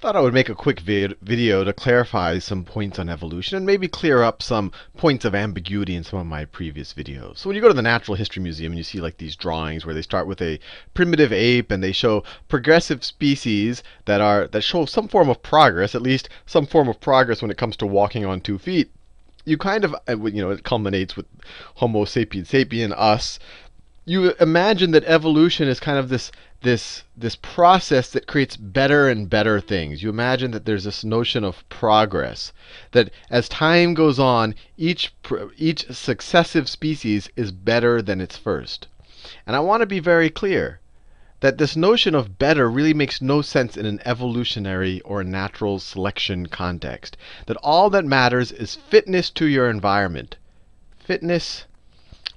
Thought I would make a quick video to clarify some points on evolution and maybe clear up some points of ambiguity in some of my previous videos. So when you go to the Natural History Museum and you see like these drawings where they start with a primitive ape and they show progressive species that show some form of progress, at least some form of progress when it comes to walking on 2 feet, you kind of, it culminates with Homo sapiens sapien, us. You imagine that evolution is kind of this process that creates better and better things. You imagine that there's this notion of progress, that as time goes on, each successive species is better than its first. And I want to be very clear that this notion of better really makes no sense in an evolutionary or natural selection context. That all that matters is fitness to your environment. Fitness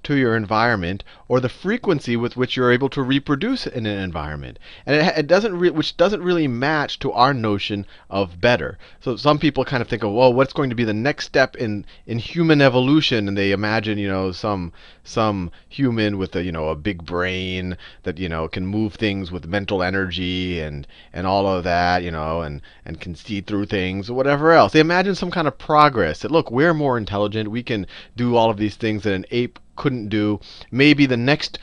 to your environment, or the frequency with which you're able to reproduce in an environment, and which doesn't really match to our notion of better. So some people kind of think of, well, what's going to be the next step in human evolution, and they imagine, some human with a big brain that can move things with mental energy and all of that, and can see through things or whatever else. They imagine some kind of progress that, look, we're more intelligent, we can do all of these things that an ape couldn't do. Maybe the next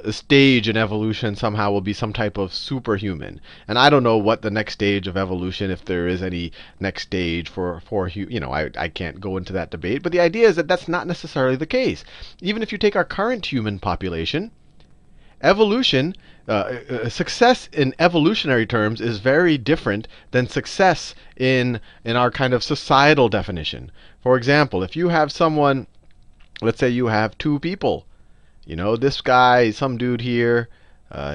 stage in evolution somehow will be some type of superhuman. And I don't know what the next stage of evolution, if there is any next stage I can't go into that debate. But the idea is that that's not necessarily the case. Even if you take our current human population, evolution, success in evolutionary terms is very different than success in our kind of societal definition. For example, if you have someone, let's say you have 2 people. This guy, some dude here,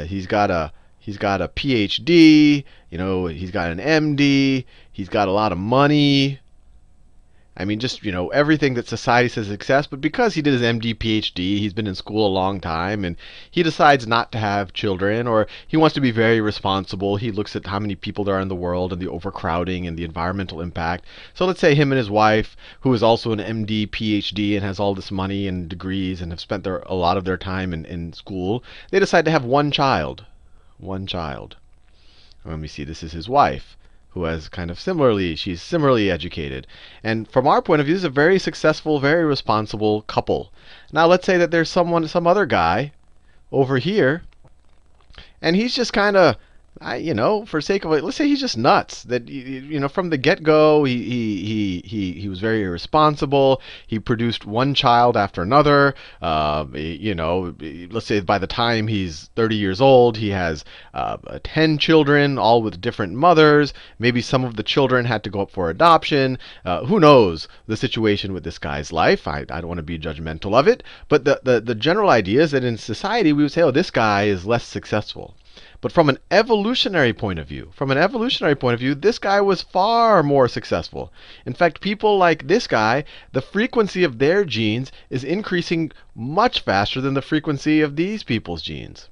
he's got a PhD, he's got an MD, he's got a lot of money. I mean, just, everything that society says is success. But because he did his MD, PhD, he's been in school a long time, and he decides not to have children, or he wants to be very responsible. He looks at how many people there are in the world and the overcrowding and the environmental impact. So let's say him and his wife, who is also an MD, PhD, and has all this money and degrees and have spent a lot of their time in school, they decide to have one child. One child. Let me see, this is his wife, who has she's similarly educated. And from our point of view, this is a very successful, very responsible couple. Now let's say that there's some other guy over here, and he's just kind of, for sake of it, let's say he's just nuts. That from the get-go, he was very irresponsible. He produced one child after another. Let's say by the time he's 30 years old, he has 10 children, all with different mothers. Maybe some of the children had to go up for adoption. Who knows the situation with this guy's life? I don't want to be judgmental of it, but the general idea is that in society we would say, oh, this guy is less successful. But from an evolutionary point of view, this guy was far more successful. In fact, people like this guy, the frequency of their genes is increasing much faster than the frequency of these people's genes.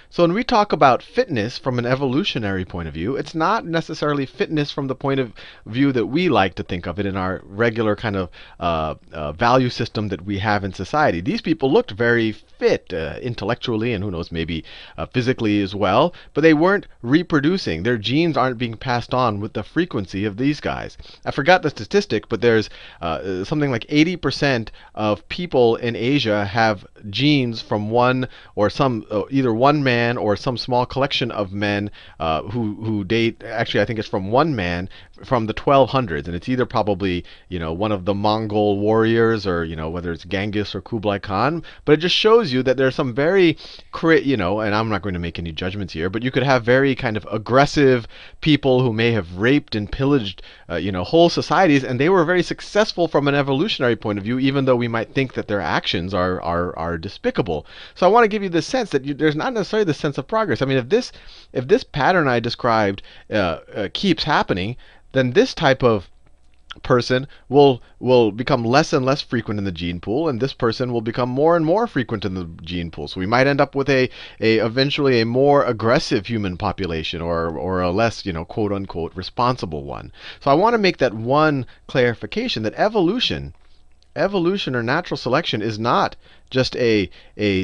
So when we talk about fitness from an evolutionary point of view, it's not necessarily fitness from the point of view that we like to think of it in our regular kind of value system that we have in society. These people looked very fit intellectually, and who knows, maybe physically as well, but they weren't reproducing. Their genes aren't being passed on with the frequency of these guys. I forgot the statistic, but there's something like 80% of people in Asia have genes from one or some either one man or some small collection of men who date. Actually, I think it's from one man from the 1200s, and it's either probably one of the Mongol warriors, or whether it's Genghis or Kublai Khan. But it just shows you that there's some very and I'm not going to make any judgments here, but you could have very kind of aggressive people who may have raped and pillaged whole societies, and they were very successful from an evolutionary point of view, even though we might think that their actions are despicable. So I want to give you the sense that there's not necessarily the sense of progress. I mean, if this pattern I described keeps happening, then this type of person will become less and less frequent in the gene pool, and this person will become more and more frequent in the gene pool. So we might end up with eventually a more aggressive human population, or a less quote unquote responsible one. So I want to make that one clarification, that evolution evolution or natural selection is not just a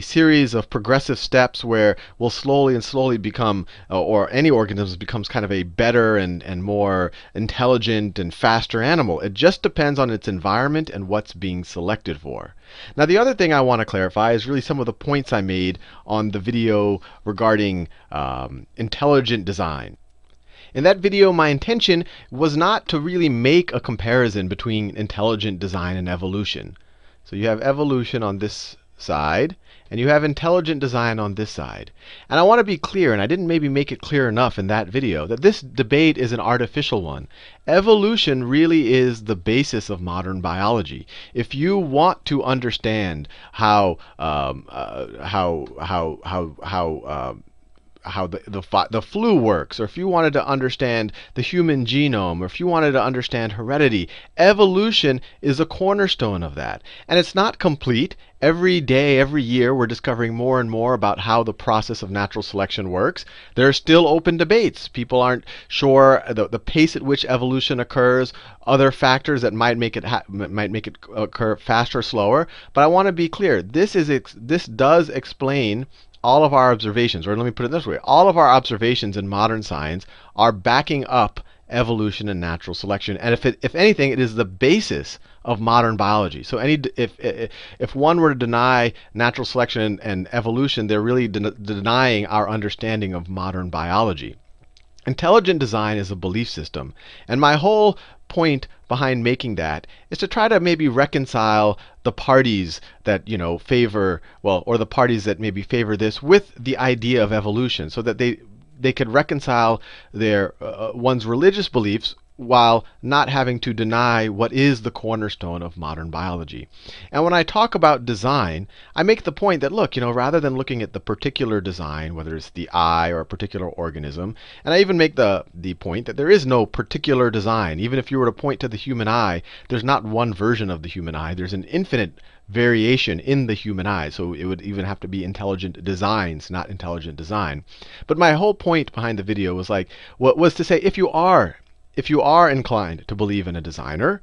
series of progressive steps where we'll slowly and slowly become, or any organism becomes kind of a better and more intelligent and faster animal. It just depends on its environment and what's being selected for. Now, the other thing I want to clarify is really some of the points I made on the video regarding intelligent design. In that video, my intention was not to really make a comparison between intelligent design and evolution. So you have evolution on this side, and you have intelligent design on this side. And I want to be clear, and I didn't maybe make it clear enough in that video, that this debate is an artificial one. Evolution really is the basis of modern biology. If you want to understand how the flu works, or if you wanted to understand the human genome, or if you wanted to understand heredity, evolution is a cornerstone of that. And it's not complete. Every day, every year, we're discovering more and more about how the process of natural selection works. There are still open debates. People aren't sure the pace at which evolution occurs, other factors that might make it occur faster or slower. But I want to be clear. This does explain all of our observations, or let me put it this way, all of our observations in modern science are backing up evolution and natural selection. And if anything, it is the basis of modern biology. So if one were to deny natural selection and evolution, they're really denying our understanding of modern biology. Intelligent design is a belief system, and my whole point behind making that is to try to maybe reconcile the parties that favor, well, or the parties that maybe favor this with the idea of evolution, so that they could reconcile their one's religious beliefs while not having to deny what is the cornerstone of modern biology. And when I talk about design, I make the point that, look, rather than looking at the particular design, whether it's the eye or a particular organism, and I even make the point that there is no particular design. Even if you were to point to the human eye, there's not one version of the human eye. There's an infinite variation in the human eye. So it would even have to be intelligent designs, not intelligent design. But my whole point behind the video was to say, if you are inclined to believe in a designer,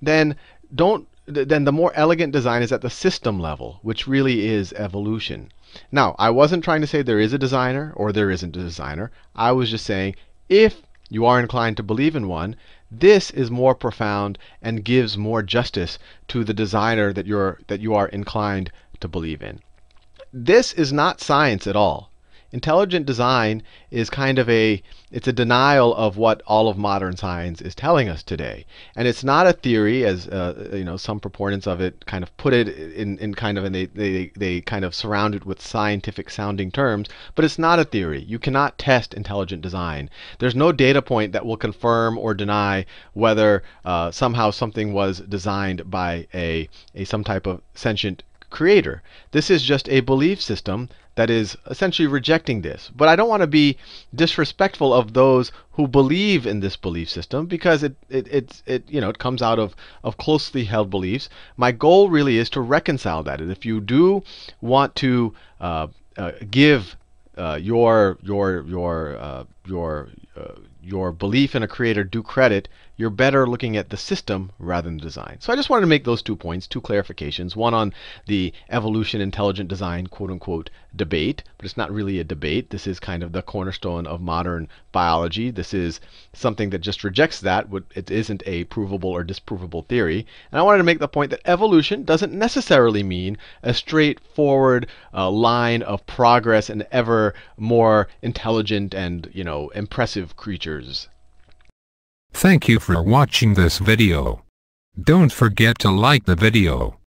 then the more elegant design is at the system level, which really is evolution. Now, I wasn't trying to say there is a designer or there isn't a designer. I was just saying, if you are inclined to believe in one, this is more profound and gives more justice to the designer that you are inclined to believe in. This is not science at all. Intelligent design is kind of it's a denial of what all of modern science is telling us today. And it's not a theory, as some proponents of it kind of put it and they kind of surround it with scientific sounding terms, but it's not a theory. You cannot test intelligent design. There's no data point that will confirm or deny whether somehow something was designed by some type of sentient creator. This is just a belief system that is essentially rejecting this. But I don't want to be disrespectful of those who believe in this belief system, because it comes out of closely held beliefs. My goal really is to reconcile that. And if you do want to give your belief in a creator due credit, you're better looking at the system rather than the design. So I just wanted to make those 2 points, 2 clarifications. One on the evolution intelligent design quote-unquote debate, but it's not really a debate. This is kind of the cornerstone of modern biology. This is something that just rejects that. It isn't a provable or disprovable theory. And I wanted to make the point that evolution doesn't necessarily mean a straightforward line of progress and ever more intelligent and impressive creatures. Thank you for watching this video. Don't forget to like the video.